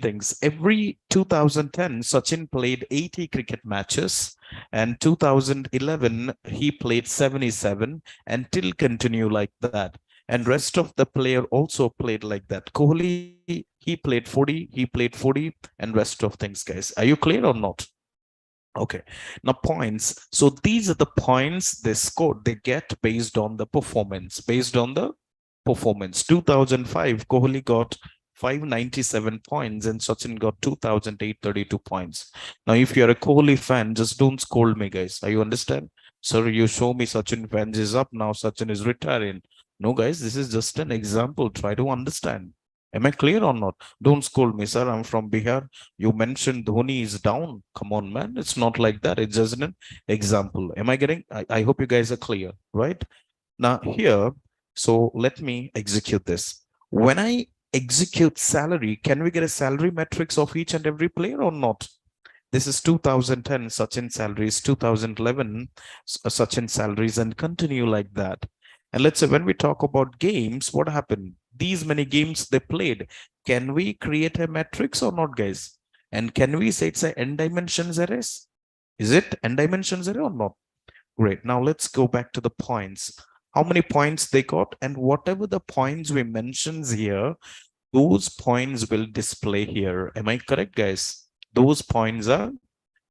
things. Every 2010, Sachin played 80 cricket matches, and 2011 he played 77, and till continue like that. And rest of the player also played like that. Kohli, he played 40, and rest of things, guys. Are you clear or not? Okay. Now points. So these are the points they scored. They get based on the performance. Based on the performance. 2005, Kohli got 597 points and Sachin got 2,832 points. Now, if you're a Kohli fan, just don't scold me, guys. Are you understand? Sir, you show me Sachin fans is up now. Sachin is retiring. No, guys, this is just an example. Try to understand. Am I clear or not? Don't scold me, sir. I'm from Bihar. You mentioned Dhoni is down. Come on, man. It's not like that. It's just an example. Am I getting? I hope you guys are clear, right? Now, here, so let me execute this. When I execute salary, can we get a salary metrics of each and every player or not? This is 2010 Sachin salaries, 2011 Sachin salaries, and continue like that. And let's say when we talk about games, what happened? These many games they played. Can we create a matrix or not, guys? And can we say it's a n dimensions array? Is it n dimensions array or not? Great. Now let's go back to the points. How many points they got, and whatever the points we mentions here, those points will display here. Am I correct, guys? Those points are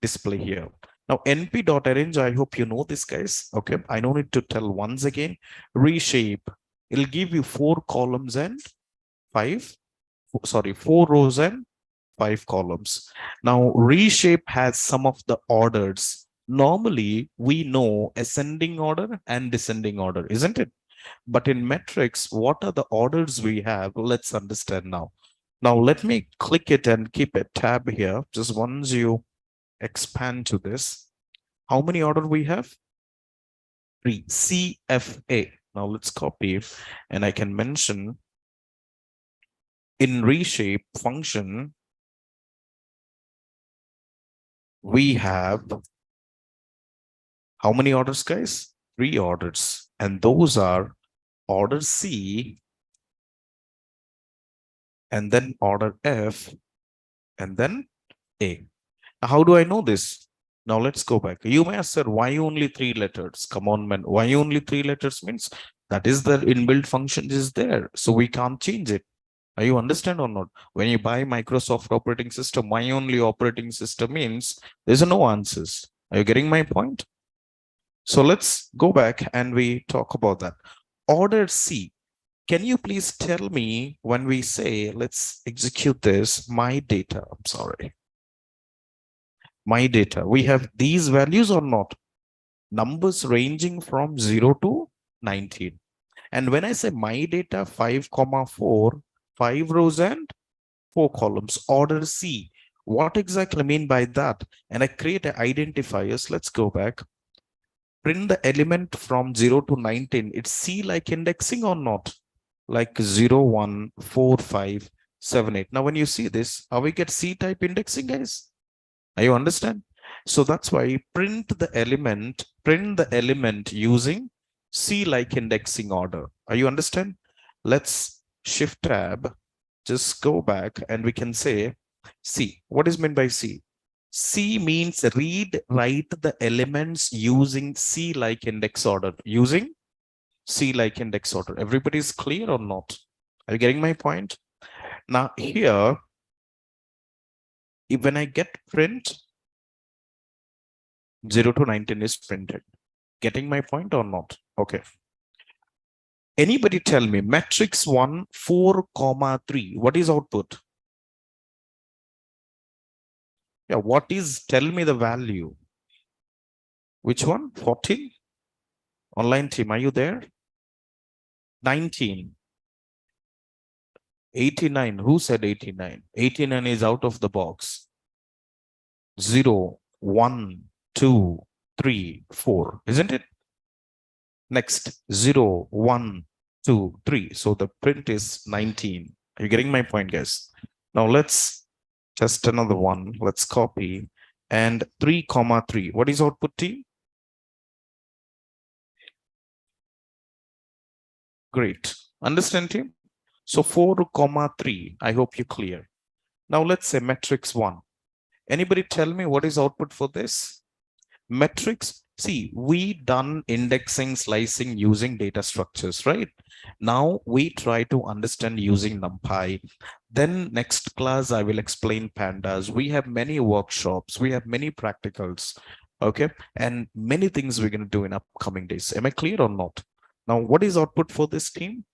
display here. Now np.arrange, I hope you know this, guys. Okay, I don't need to tell once again. Reshape, it'll give you 4 columns and 4 rows and 5 columns. Now reshape has some of the orders. Normally we know ascending order and descending order, isn't it? But in metrics, what are the orders we have? Let's understand now. Now let me click it and keep a tab here. Just once you expand to this, how many order we have? 3, CFA. Now let's copy and I can mention in reshape function, we have how many orders, guys? 3 orders, and those are order C, and then order F, and then A. Now, how do I know this? Now let's go back. You may ask, sir, why only 3 letters? Come on, man. Why only 3 letters means that is the inbuilt function is there, so we can't change it. Are you understand or not? When you buy Microsoft operating system, why only operating system means there's no answers. Are you getting my point? So let's go back and we talk about that. Order C. Can you please tell me when we say, let's execute this, my data, I'm sorry. My data, we have these values or not? Numbers ranging from 0 to 19. And when I say my data 5,4, 5 rows and 4 columns, order C. What exactly mean by that? And I create an identifiers. Let's go back. Print the element from 0 to 19. It's C like indexing or not? Like 0, 1, 4, 5, 7, 8. Now, when you see this, how we get C type indexing, guys? Are you understand? So that's why print the element using C like indexing order. Are you understand? Let's shift tab, just go back and we can say C. What is meant by C? C means read, write the elements using C like index order. Using C like index order. Everybody is clear or not? Are you getting my point? Now here, when I get print, 0 to 19 is printed. Getting my point or not? Okay. Anybody tell me matrix 1, 4, 3. What is output? Yeah, what is, tell me the value. Which one? 14? Online team, are you there? 19. 89. Who said 89? 89 is out of the box. 0, 1, 2, 3, 4. Isn't it? Next, 0, 1, 2, 3. So the print is 19. Are you getting my point, guys? Now let's test another one. Let's copy. And 3, 3. What is output T? Great. Understand, team? So 4, 3. I hope you're clear. Now let's say matrix 1. Anybody tell me what is output for this? Metrics. See, we done indexing, slicing using data structures, right? Now we try to understand using NumPy. Then next class, I will explain pandas. We have many workshops. We have many practicals. Okay. And many things we're going to do in upcoming days. Am I clear or not? Now, what is output for this team?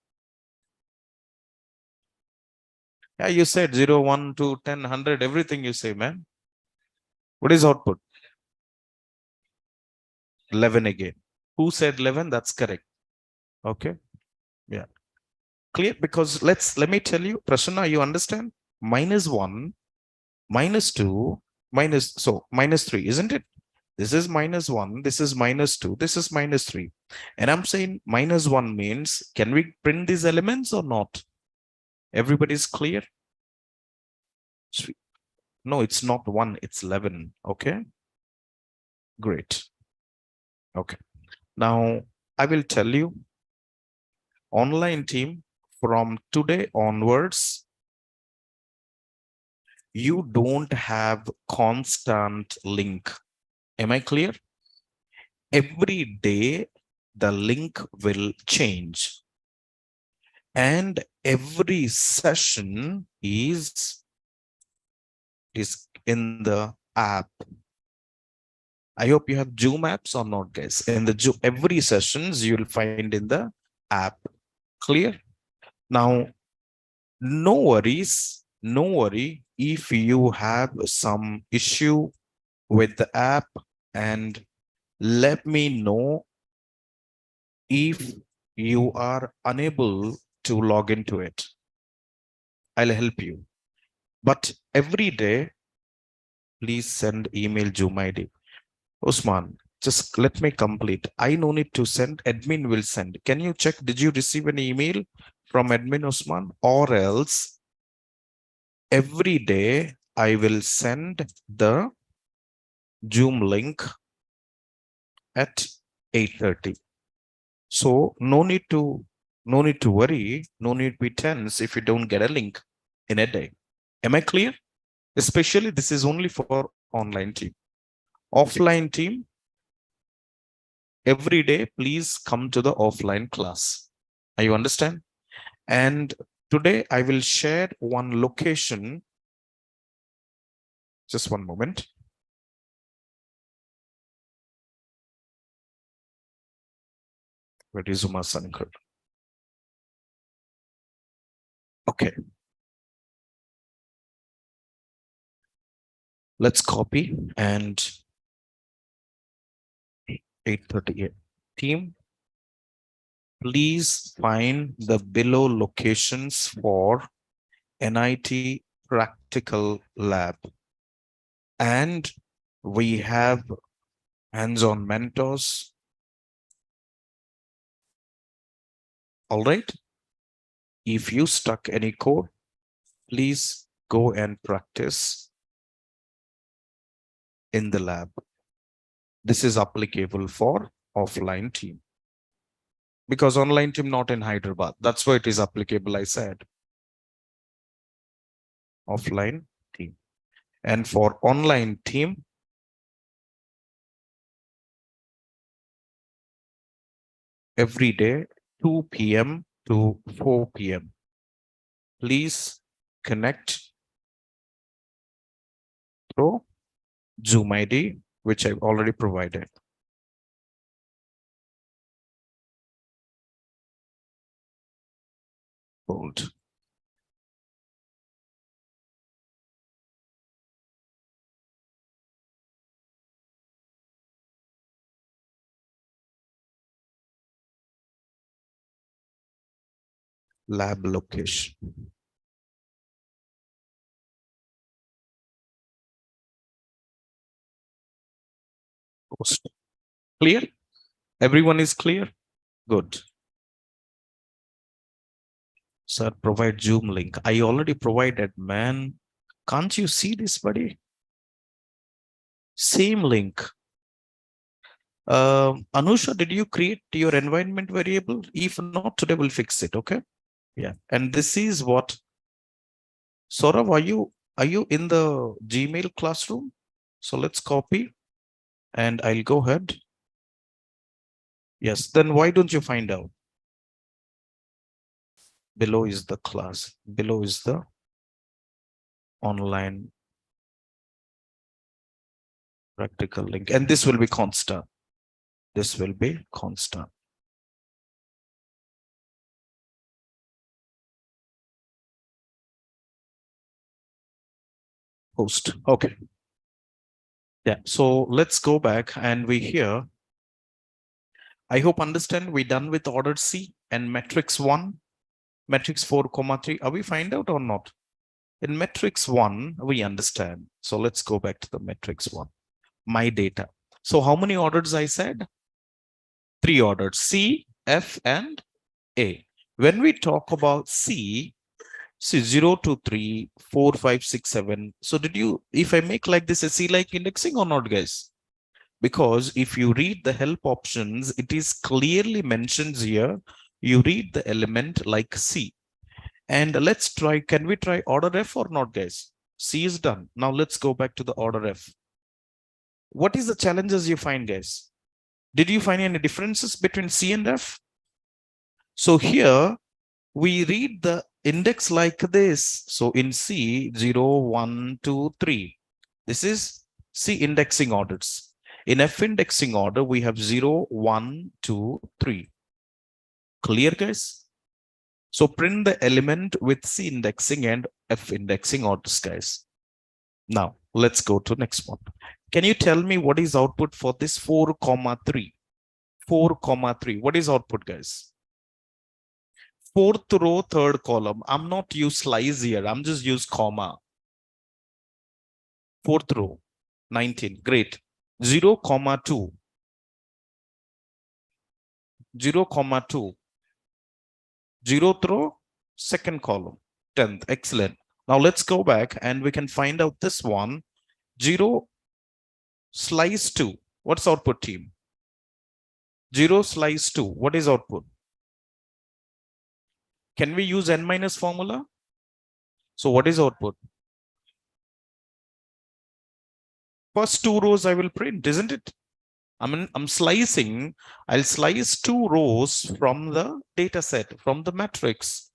Yeah, you said 0, 1, 2, 10, 100, everything you say, man. What is output? 11 again. Who said 11? That's correct. Okay. Yeah. Clear? Because let me tell you, Prasanna, you understand? -1, -2, -3, isn't it? This is -1, this is -2, this is -3. And I'm saying -1 means, can we print these elements or not? Everybody's clear? No, it's not 1, it's 11. Okay. Great. Okay. Now I will tell you, online team, from today onwards, you don't have constant link. Am I clear? Every day, the link will change. And every session is in the app. I hope you have Zoom apps or not, guys. In the Zoom, every sessions you'll find in the app. Clear? Now, no worries. No worry if you have some issue with the app, and let me know if you are unable to log into it. I'll help you. But every day, please send email Zoom ID. Usman, just let me complete. I no need to send, admin will send. Can you check, did you receive an email from admin Usman? Or else every day I will send the Zoom link at 8:30. So no need to worry, no need to be tense if you don't get a link in a day. Am I clear? Especially this is only for online team. Offline team, every day, please come to the offline class. Are you understand? And today I will share one location. Just one moment. Where is Uma Sankar? Okay. Let's copy and 8:38. Team, please find the below locations for NIT practical lab. And we have hands-on mentors. All right. If you stuck any code, please go and practice in the lab. This is applicable for offline team. Because online team not in Hyderabad. That's why it is applicable, I said. Offline team. And for online team, every day, 2 p.m. to 4 p.m. Please connect through Zoom ID, which I've already provided. Hold. Lab location. Post. Clear? Everyone is clear? Good. Sir, provide Zoom link. I already provided, man. Can't you see this, buddy? Same link. Anusha, did you create your environment variable? If not, today we'll fix it, okay? Yeah. And this is what, Saurav, are you Are you in the Gmail classroom? So let's copy and I'll go ahead. Yes, then why don't you find out? Below is the class. Below is the online practical link. And this will be constant. This will be constant. Post. Okay. Yeah. So let's go back and we here. I hope understand we done with order C and matrix 1, matrix 4, comma 3. Are we find out or not? In matrix 1, we understand. So let's go back to the matrix 1. My data. So how many orders I said? 3 orders, C, F, and A. When we talk about C, see 0 to 3, 4, 5, 6, 7. So did you, if I make like this a C-like indexing or not, guys? Because if you read the help options, it is clearly mentions here, you read the element like C. And let's try, can we try order F or not, guys? C is done. Now let's go back to the order F. What is the challenges you find, guys? Did you find any differences between C and F? So here we read the index like this. So in C, 0, 1, 2, 3. This is C indexing orders. In F indexing order, we have 0, 1, 2, 3. Clear, guys? So print the element with C indexing and F indexing orders, guys. Now, let's go to next one. Can you tell me what is output for this 4, 3? 4, 3. What is output, guys? Fourth row, third column. I'm not use slice here. I'm just use comma. Fourth row, 19. Great. 0, 2. 0, 2. 0th row, second column. 10th. Excellent. Now let's go back and we can find out this one. 0 slice 2. What's output, team? 0 slice 2. What is output? Can we use n minus formula? So what is output? First 2 rows I will print, isn't it? I'm slicing. I'll slice 2 rows from the data set, from the matrix.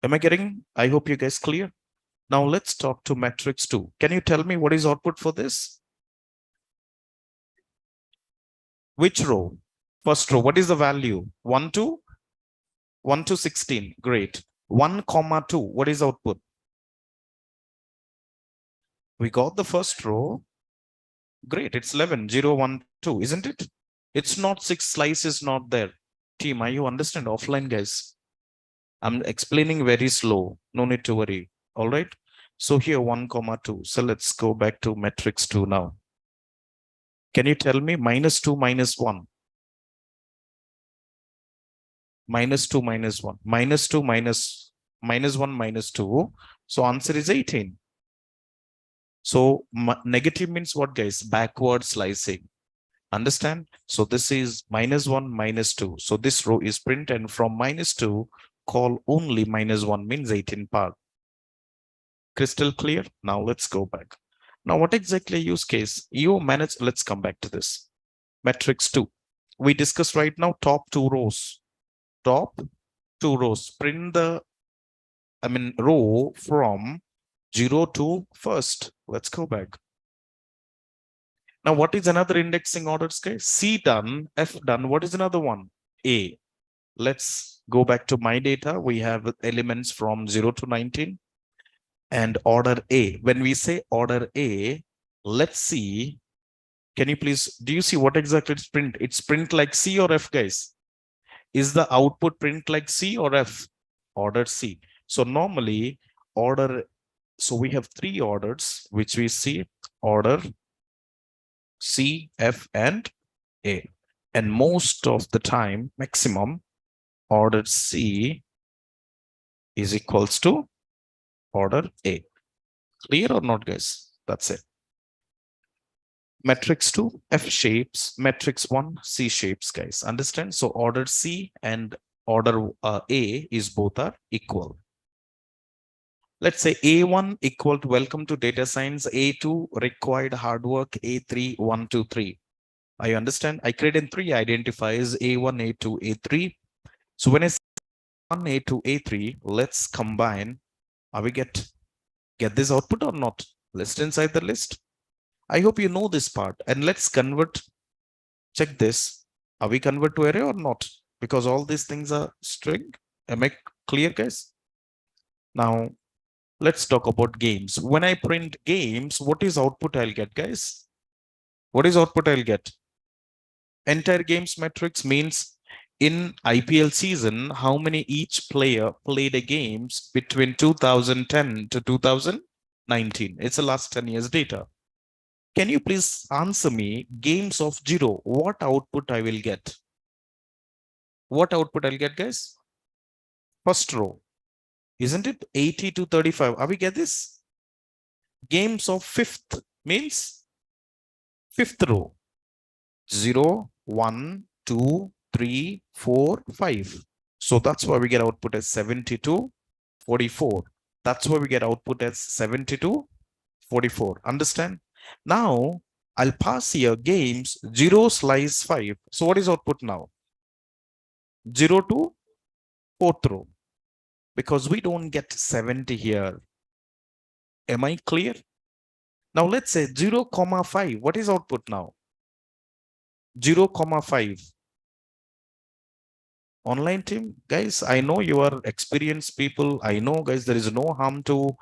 Am I getting? I hope you guys clear. Now let's talk to matrix 2. Can you tell me what is output for this? Which row? First row. What is the value? 1 to 1 to 16. Great. 1, 2. What is output? We got the first row. Great. It's 11, 0, 1, 2, isn't it? It's not 6 slices, not there. Team, are you understand? Offline, guys. I'm explaining very slow. No need to worry. All right. So here 1, 2. So let's go back to matrix 2 now. Can you tell me minus 2 minus 1? Minus 2 minus 1. Minus 2 minus 1 minus 2. So answer is 18. So negative means what, guys? Backward slicing. Understand? So this is minus 1 minus 2. So this row is print and from minus 2 call only minus 1 means 18 part. Crystal clear? Now let's go back. Now what exactly use case? You manage, let's come back to this. Matrix 2. We discussed right now top 2 rows. Top 2 rows. Print the, row from 0 to first. Let's go back. Now what is another indexing orders, guys? C done, F done. What is another one? A. Let's go back to my data. We have elements from 0 to 19 and order A. When we say order A, let's see. Can you please, do you see what exactly it's print? It's print like C or F, guys? Is the output print like C or F? Order C. So normally order, so we have 3 orders, which we see order C, F, and A. And most of the time, maximum, order C is equals to order A. Clear or not, guys? That's it. Matrix 2, F shapes, matrix 1, C shapes, guys. Understand? So order C and order A is both are equal. Let's say A1 equal to welcome to data science, A2 required hard work, A3 1, 2, 3. I understand. I created three identifiers, A1, A2, A3. So when I say 1, A2, A3, let's combine. Are we get this output or not? List inside the list. I hope you know this part. And let's convert. Check this. Are we convert to array or not? Because all these things are string. Am I clear, guys? Now, let's talk about games. When I print games, what is output I'll get, guys? What is output I'll get? Entire games metrics means in IPL season, how many each player played a games between 2010 to 2019. It's the last 10 years data. Can you please answer me games of zero? What output I will get? What output I'll get, guys? First row. Isn't it 80 to 35? Are we get this? Games of fifth means fifth row. 0, 1, 2, 3, 4, 5. So that's why we get output as 72, 44. That's why we get output as 72, 44. Understand? Now, I'll pass here games 0 slice 5. So what is output now? 0 to 4th row. Because we don't get 70 here. Am I clear? Now let's say 0, 5. What is output now? 0, 5. Online team, guys, I know you are experienced people. I know, guys, there is no harm to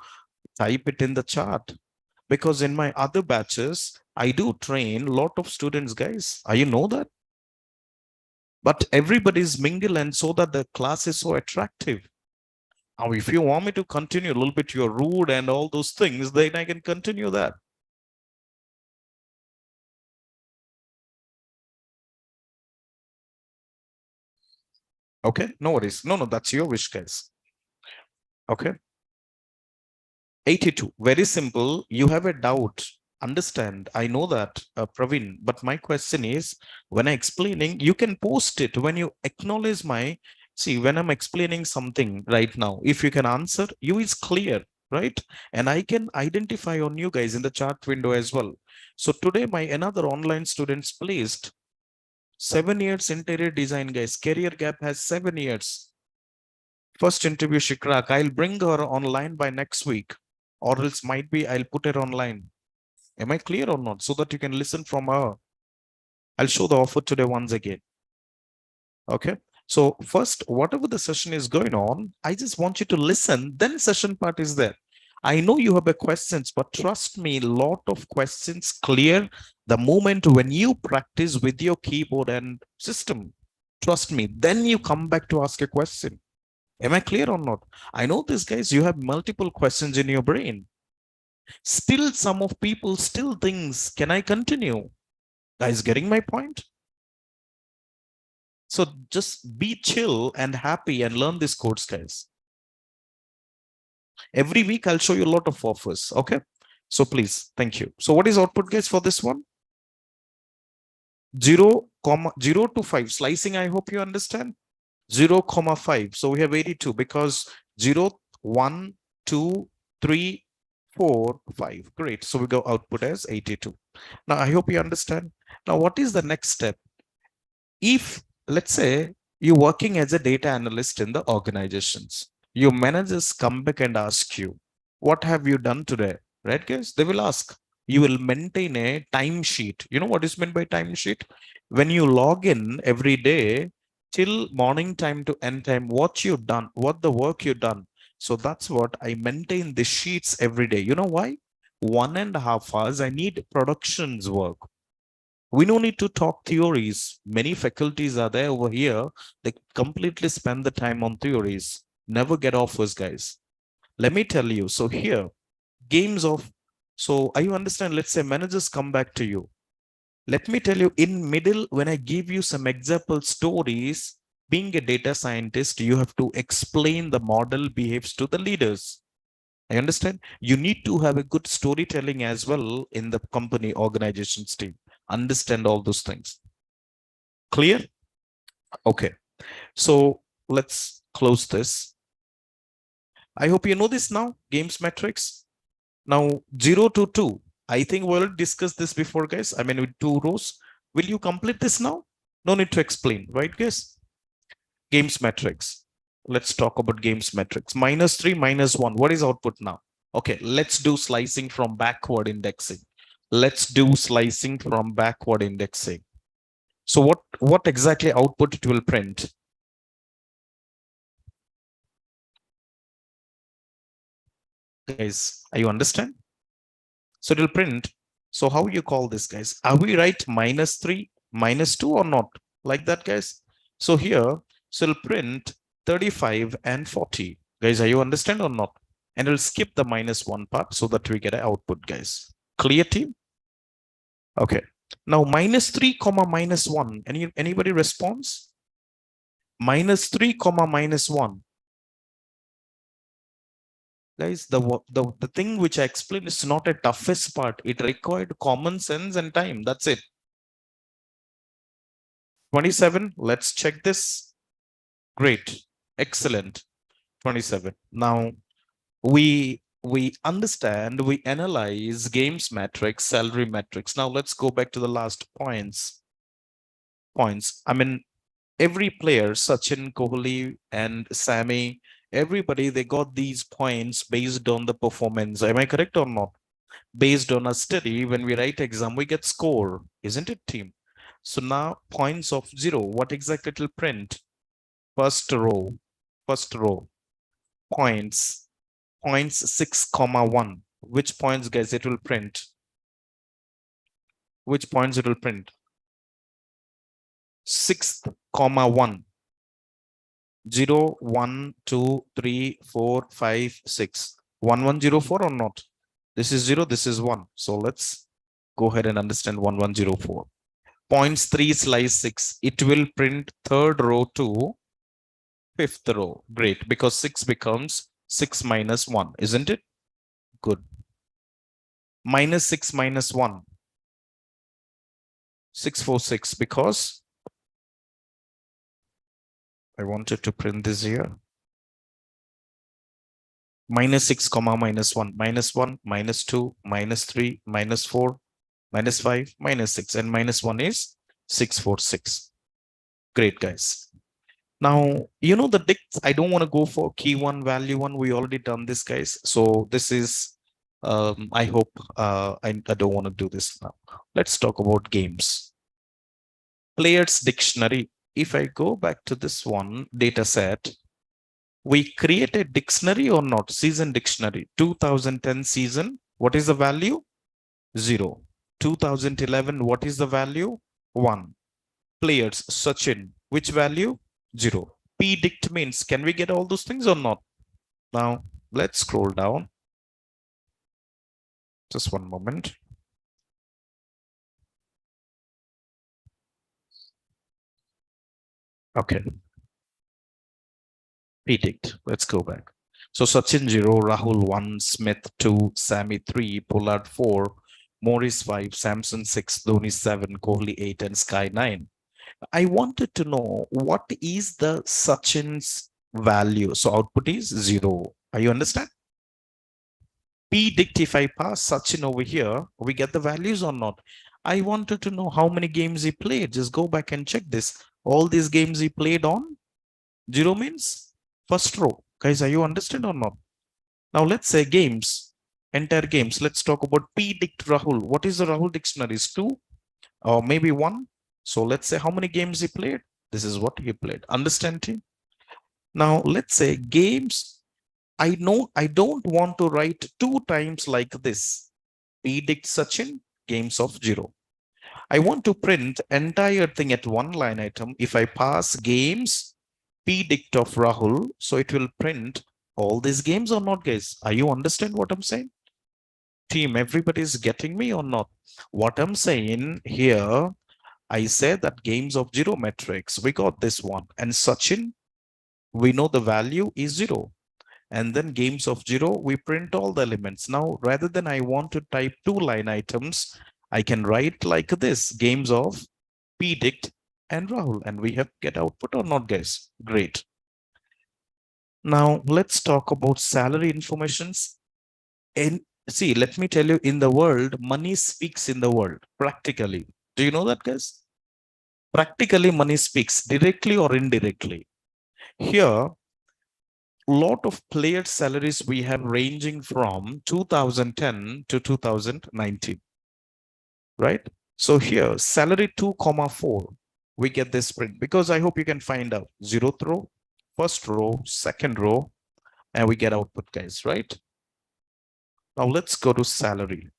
type it in the chart. Because in my other batches, I do train a lot of students, guys. You know that? But everybody's mingle and so that the class is so attractive. Now, if you want me to continue a little bit, you're rude and all those things, then I can continue that. Okay, no worries. No, that's your wish, guys. Okay. 82, very simple. You have a doubt. Understand. I know that, Praveen, but my question is, when I'm explaining, you can post it when you acknowledge my, see, when I'm explaining something right now, if you can answer, you is clear, right? And I can identify on you guys in the chat window as well. So today, my another online students placed 7 years interior design, guys. Career gap has 7 years. First interview she crack. I'll bring her online by next week, or else might be I'll put her online. Am I clear or not? So that you can listen from her. I'll show the offer today once again. Okay. So first, whatever the session is going on, I just want you to listen. Then session part is there. I know you have a questions, but trust me, lot of questions clear the moment when you practice with your keyboard and system. Trust me, then you come back to ask a question. Am I clear or not? I know this, guys, you have multiple questions in your brain. Still, some of people still thinks, can I continue? Guys, getting my point? So just be chill and happy and learn this course, guys. Every week, I'll show you a lot of offers. Okay. So please, thank you. So what is output, guys, for this one? 0, 0 to 5 slicing. I hope you understand. 0, 5. So we have 82 because 0, 1, 2, 3, 4, 5. Great. So we go output as 82. Now, I hope you understand. Now, what is the next step? If, let's say, you're working as a data analyst in the organizations, your managers come back and ask you, what have you done today? Right, guys? They will ask. You will maintain a timesheet. You know what is meant by timesheet? When you log in every day, till morning time to end time, what you've done, what the work you've done. So that's what I maintain the sheets every day. You know why? 1.5 hours, I need productions work. We don't need to talk theories. Many faculties are there over here. They completely spend the time on theories. Never get offers, guys. Let me tell you. So here, games of, so are you understand? Let's say managers come back to you. Let me tell you in middle, when I give you some example stories, being a data scientist, you have to explain the model behaves to the leaders. I understand. You need to have a good storytelling as well in the company organizations team. Understand all those things. Clear? Okay. So let's close this. I hope you know this now, games metrics. Now 0 to 2. I think we'll discuss this before, guys. I mean, with 2 rows. Will you complete this now? No need to explain, right, guys? Games metrics. Let's talk about games metrics. -3, -1. What is output now? Okay, let's do slicing from backward indexing. Let's do slicing from backward indexing. So what exactly output it will print? Guys, are you understand? So it will print. So how you call this, guys? Are we right? -3, -2 or not? Like that, guys? So here, so it'll print 35 and 40. Guys, are you understand or not? And it'll skip the -1 part so that we get an output, guys. Clear, team? Okay. Now -3 comma -1. Anybody response? -3 comma -1. Guys, the thing which I explained is not a toughest part. It required common sense and time. That's it. 27. Let's check this. Great. Excellent. 27. Now we understand, we analyze games metrics, salary metrics. Now let's go back to the last points. I mean, every player, Sachin, Kohli, and Sammy, everybody, they got these points based on the performance. Am I correct or not? Based on a study, when we write exam, we get score, isn't it, team? So now points of 0, what exactly it will print? First row, points 6 comma 1. Which points, guys, it will print? Which points it will print? 6th comma 1. 0, 1, 2, 3, 4, 5, 6. 1104 or not? This is 0, this is 1. So let's go ahead and understand 1104. Points 3 slice 6. It will print 3rd row to 5th row. Great, because 6 becomes 6 minus 1, isn't it? Good. -6 minus 1. 646, because I wanted to print this here. -6 comma -1, -1, -2, -3, -4, -5, -6, and -1 is 646. Great, guys. Now, you know the dicts, I don't want to go for key 1, value 1. We already done this, guys. So this is, I hope I don't want to do this now. Let's talk about games. Players dictionary. If I go back to this one data set, we create a dictionary or not? Season dictionary. 2010 season. What is the value? 0. 2011. What is the value? 1. Players. Sachin. Which value? 0. P-dict means, can we get all those things or not? Now, let's scroll down. Just one moment. Okay. P-dict. Let's go back. So Sachin 0, Rahul 1, Smith 2, Sammy 3, Pollard 4, Morris 5, Samson 6, Dhoni 7, Kohli 8, and Sky 9. I wanted to know what is the Sachin's value. So output is 0. Are you understand? P-dict, if I pass Sachin over here, we get the values or not? I wanted to know how many games he played. Just go back and check this. All these games he played on. 0 means first row. Guys, are you understand or not? Now let's say games, entire games. Let's talk about P-dict Rahul. What is the Rahul dictionary? Is 2 or maybe 1. So let's say how many games he played. This is what he played. Understand, team? Now let's say games. I know I don't want to write 2 times like this. P-dict Sachin, games of 0. I want to print entire thing at one line item. If I pass games, P-dict of Rahul, so it will print all these games or not, guys? Are you understand what I'm saying? Team, everybody is getting me or not? What I'm saying here, I said that games of 0 metrics, we got this one. And Sachin, we know the value is 0. And then games of 0, we print all the elements. Now, rather than I want to type 2 line items, I can write like this, games of P-dict and Rahul. And we have get output or not, guys? Great. Now let's talk about salary informations. And see, let me tell you, in the world, money speaks in the world practically. Do you know that, guys? Practically, money speaks directly or indirectly. Here, lot of player salaries we have ranging from 2010 to 2019, right? So here, salary 2 comma 4, we get this print because I hope you can find out 0th row, first row, second row, and we get output, guys, right? Now let's go to salary.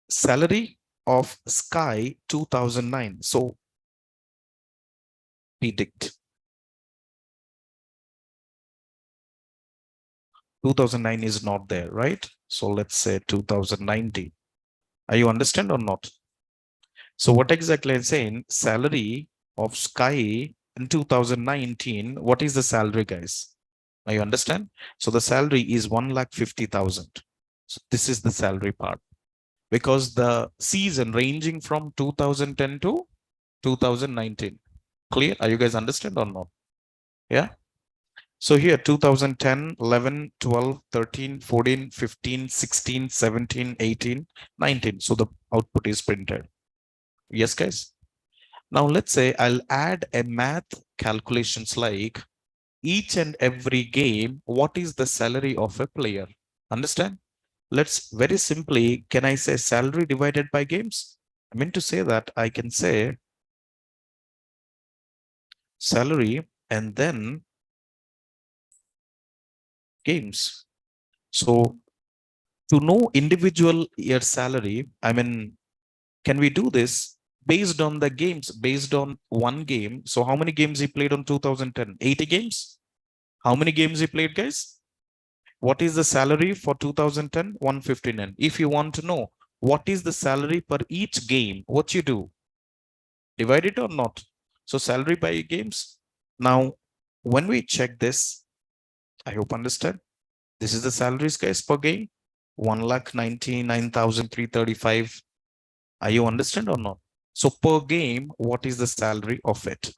Salary of Sky 2009. So predict 2009 is not there, right? So let's say 2019. Are you understand or not? So what exactly I'm saying, salary of Sky in 2019, what is the salary, guys? Now you understand? So the salary is 1,50,000. So this is the salary part because the season ranging from 2010 to 2019. Clear? Are you guys understand or not? Yeah. So here 2010, 11, 12, 13, 14, 15, 16, 17, 18, 19. So the output is printed. Yes, guys. Now let's say I'll add a math calculations like each and every game, what is the salary of a player? Understand? Let's very simply, can I say salary divided by games? I mean to say that I can say salary and then games. So to know individual year salary, I mean, can we do this based on the games, based on one game? So how many games he played on 2010? 80 games? How many games he played, guys? What is the salary for 2010? 159. If you want to know what is the salary per each game, what you do? Divide it or not? So salary by games. Now, when we check this, I hope understand. This is the salaries, guys, per game. 1,99,335. Are you understand or not? So per game, what is the salary of it?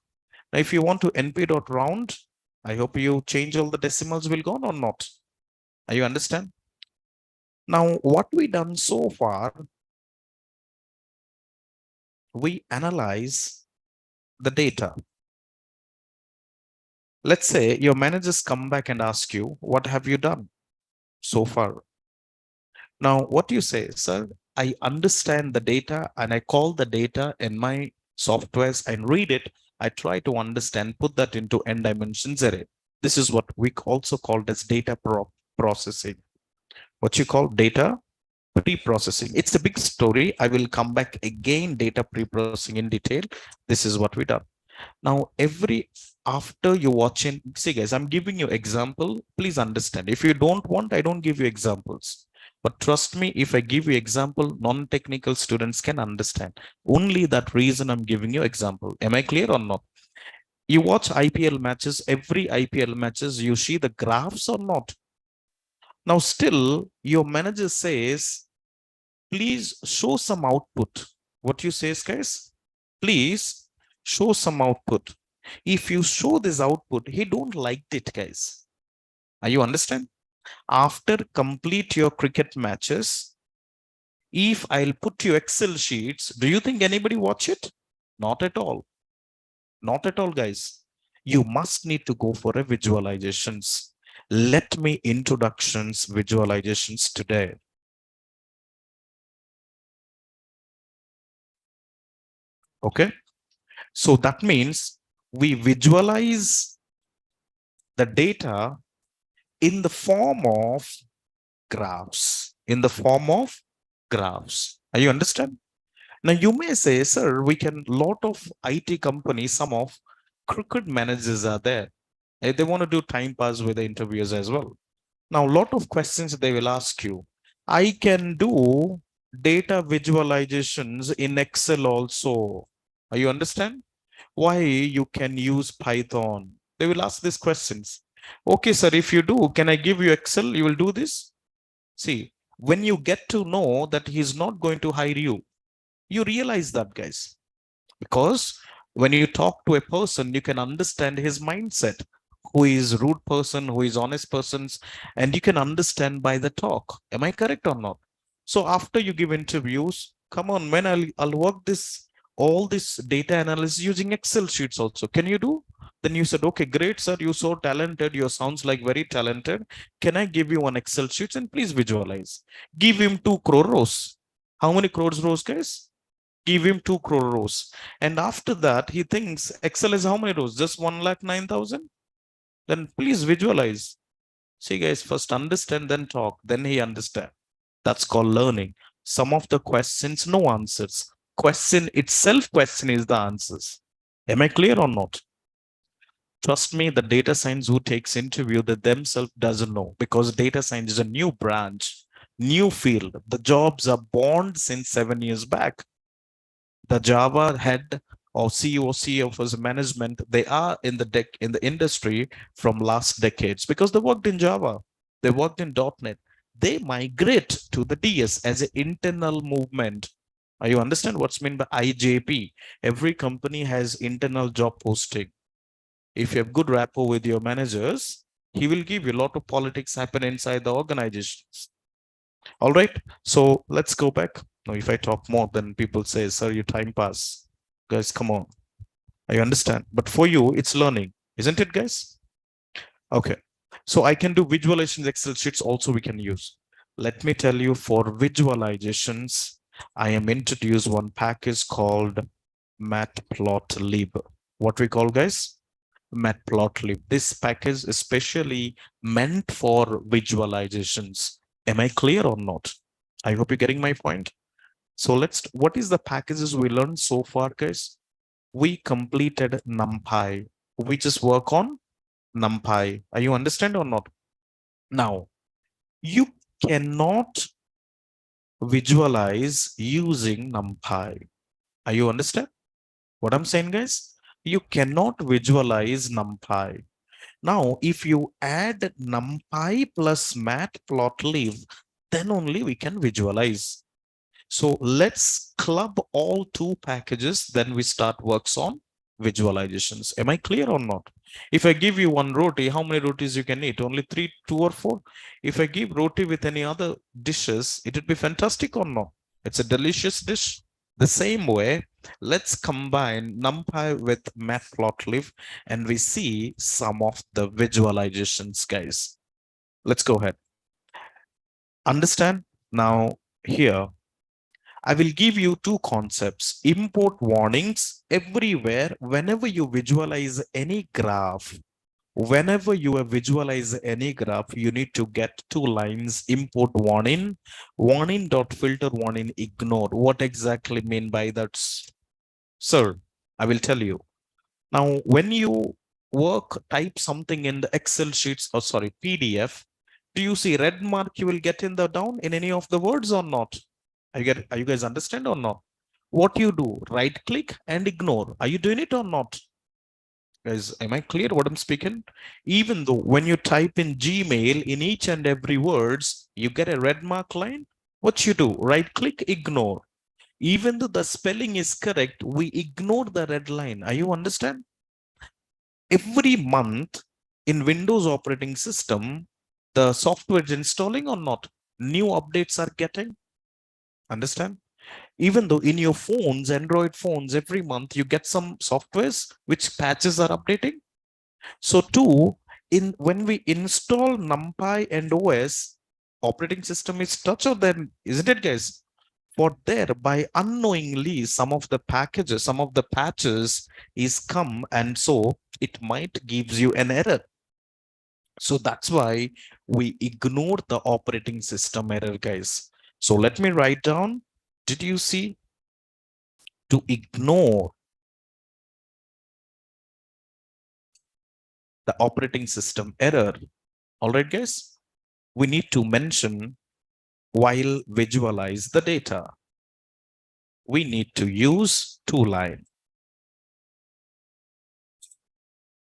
Now, if you want to NP dot round, I hope you change all the decimals will go on or not. Are you understand? Now, what we done so far, we analyze the data. Let's say your managers come back and ask you, what have you done so far? Now, what you say, sir, I understand the data and I call the data in my softwares and read it. I try to understand, put that into n dimensions array. This is what we also called as data processing. What you call data pre-processing. It's a big story. I will come back again, data pre-processing in detail. This is what we done. Now, after you watching, see guys, I'm giving you example. Please understand. If you don't want, I don't give you examples. But trust me, if I give you example, non-technical students can understand. Only that reason I'm giving you example. Am I clear or not? You watch IPL matches, every IPL matches, you see the graphs or not? Now, still, your manager says, please show some output. What you say, guys? Please show some output. If you show this output, he don't like it, guys. Are you understand? After complete your cricket matches, if I'll put you Excel sheets, do you think anybody watch it? Not at all. Not at all, guys. You must need to go for a visualizations. Let me introductions visualizations today. Okay. So that means we visualize the data in the form of graphs, in the form of graphs. Are you understand? Now you may say, sir, we can, lot of IT companies, some of crooked managers are there. They want to do time pass with the interviewers as well. Now, a lot of questions they will ask you. I can do data visualizations in Excel also. Are you understand? Why you can use Python? They will ask these questions. Okay, sir, if you do, can I give you Excel? You will do this? See, when you get to know that he's not going to hire you, you realize that, guys, because When you talk to a person, you can understand his mindset, who is rude person, who is honest persons, and you can understand by the talk. Am I correct or not? So after you give interviews, come on, man, I'll work this all this data analysis using Excel sheets also. Can you do? Then you said, okay, great, sir. You're so talented. You sounds like very talented. Can I give you one Excel sheets and please visualize? Give him 2 crore rows. How many crores rows, guys? Give him 2 crore rows. And after that, he thinks Excel is how many rows? Just 1,09,000? Then please visualize. See, guys, first understand, then talk, then he understand. That's called learning. Some of the questions, no answers. Question itself, question is the answers. Am I clear or not? Trust me, the data science who takes interview that themselves doesn't know, because data science is a new branch, new field. The jobs are born since 7 years back. The Java head or CEO, CFOs, management, they are in the industry from last decades because they worked in Java, they worked in .NET. They migrate to the DS as an internal movement. You understand what's meant by IJP? Every company has internal job posting. If you have good rapport with your managers, he will give you a lot of politics happen inside the organizations. All right. So let's go back. Now, if I talk more, then people say, sir, your time pass. Guys, come on. I understand. But for you, it's learning, isn't it, guys? Okay. So I can do visualizations, Excel sheets also we can use. Let me tell you, for visualizations, I am introduced one package called Matplotlib. What we call, guys? Matplotlib. This package is specially meant for visualizations. Am I clear or not? I hope you're getting my point. So what is the packages we learned so far, guys? We completed NumPy. We just work on NumPy. Are you understand or not? Now, you cannot visualize using NumPy. Are you understand what I'm saying, guys? You cannot visualize NumPy. Now, if you add NumPy plus Matplotlib, then only we can visualize. So let's club all 2 packages, then we start works on visualizations. Am I clear or not? If I give you one roti, how many rotis you can eat? Only 3, 2 or 4? If I give roti with any other dishes, it would be fantastic or not? It's a delicious dish. The same way, let's combine NumPy with Matplotlib and we see some of the visualizations, guys. Let's go ahead. Understand? Now, here, I will give you 2 concepts. Import warnings everywhere. Whenever you visualize any graph, you need to get 2 lines. Import warning, warning dot filter, warning ignore. What exactly mean by that, sir? I will tell you. Now, when you type something in the Excel sheets, or sorry, PDF, do you see red mark you will get in the down in any of the words or not? Are you guys understand or not? What you do, right click and ignore. Are you doing it or not? Guys, am I clear what I'm speaking? Even though when you type in Gmail, in each and every words, you get a red mark line. What you do, right click, ignore. Even though the spelling is correct, we ignore the red line. Are you understand? Every month in Windows operating system, the software is installing or not? New updates are getting. Understand? Even though in your phones, Android phones, every month you get some softwares which patches are updating. So too, when we install NumPy and OS, operating system is touch of them, isn't it, guys? For there, by unknowingly, some of the packages, some of the patches is come, and so it might gives you an error. So that's why we ignore the operating system error, guys. So let me write down. Did you see? To ignore the operating system error. All right, guys. We need to mention while visualize the data. We need to use 2 line.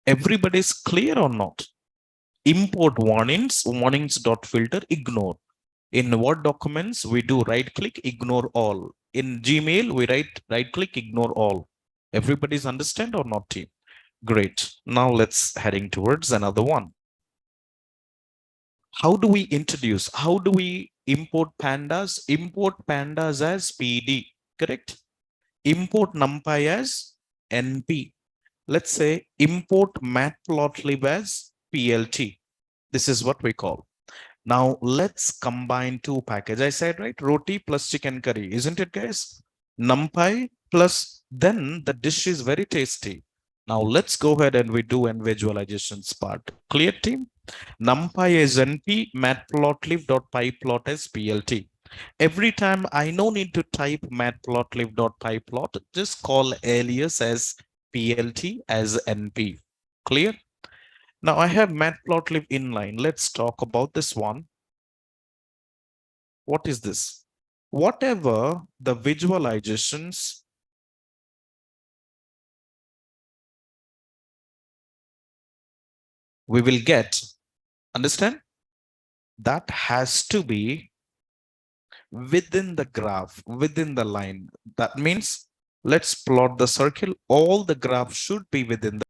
Everybody's clear or not? Import warnings, warnings.filter, ignore. In Word documents, we do right click, ignore all. In Gmail, we right click, ignore all. Everybody's understand or not, team? Great. Now let's heading towards another one. How do we introduce? How do we import pandas? Import pandas as PD, correct? Import numpy as NP. Let's say import matplotlib as PLT. This is what we call. Now let's combine two packages. I said, right? Roti plus chicken curry, isn't it, guys? NumPy plus, then the dish is very tasty. Now let's go ahead and we do an visualizations part. Clear, team? NumPy is NP, matplotlib.pyplot as PLT. Every time I no need to type matplotlib.pyplot, just call alias as PLT as NP. Clear? Now I have matplotlib inline. Let's talk about this one. What is this? Whatever the visualizations we will get, understand? That has to be within the graph, within the line. That means let's plot the circle. All the graph should be within the